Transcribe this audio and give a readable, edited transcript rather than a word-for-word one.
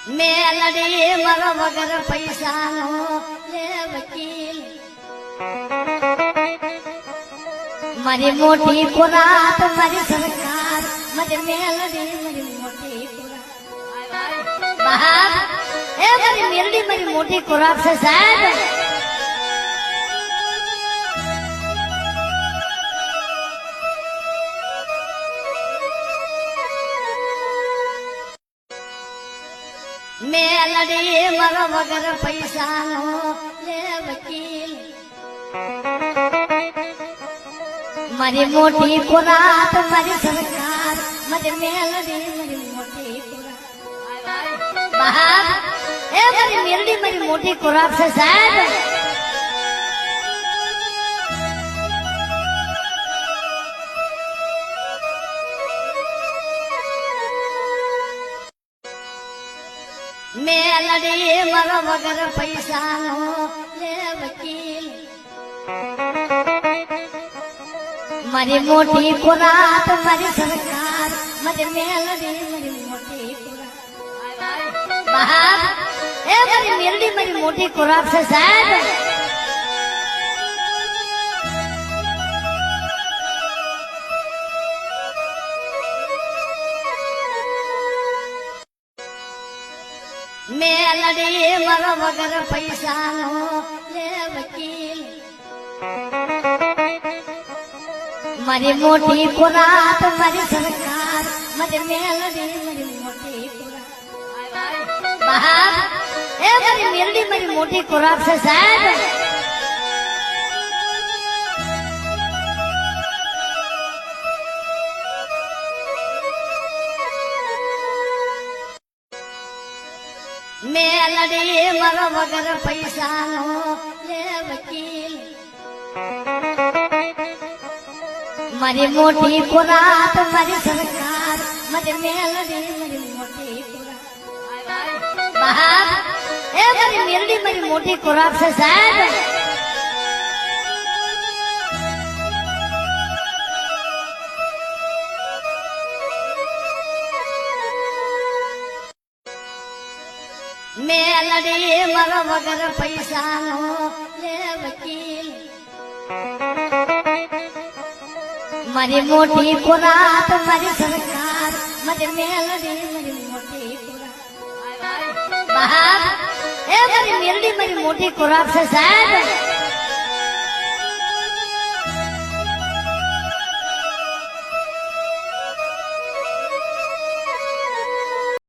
મેલડી મારો વગર પૈસાનો લે વકીલ મારી મોટી ખોરાક મારી સરકાર મારી મેલડી મારી મોટી ખોરાક બહાર એ મારી મેલડી મારી મોટી ખોરાક છે સાહેબ મેલડી મારો વગર પૈસાનો લે વકીલ મારી મોટી ખોરાક મારી સરકાર મારી મેલડી મારી મોટી ખોરાક બહાર એ મારી મેલડી મારી મોટી ખોરાક છે સાહેબ મેલડી મારો વગર પૈસાનો લે વકીલ મારી મોટી ખોરાક મારી સરકાર મારી મેલડી મારી મોટી ખોરાક બહાર એ મારી મેલડી મારી મોટી ખોરાક છે સાહેબ મેલડી મારો વગર પૈસાનો લે વકીલ મારી મોટી ખોરાક મારી સરકાર મારી મેલડી મારી મોટી ખોરાક બહાર એ મારી મેલડી મારી મોટી ખોરાક છે સાહેબ મેલડી મારો વગર પૈસાનો લે વકીલ મારી મોટી ખોરાક મારી સરકાર મારી મેલડી મારી મોટી ખોરાક બહાર એ મારી મેલડી મારી મોટી ખોરાક છે સાહેબ મેલડી મારો વગર પૈસાનો લે વકીલ મારી મોટી ખોરાક મારી સરકાર મારી મેલડી મારી મોટી ખોરાક બહાર એ મારી મેલડી મારી મોટી ખોરાક છે સાહેબ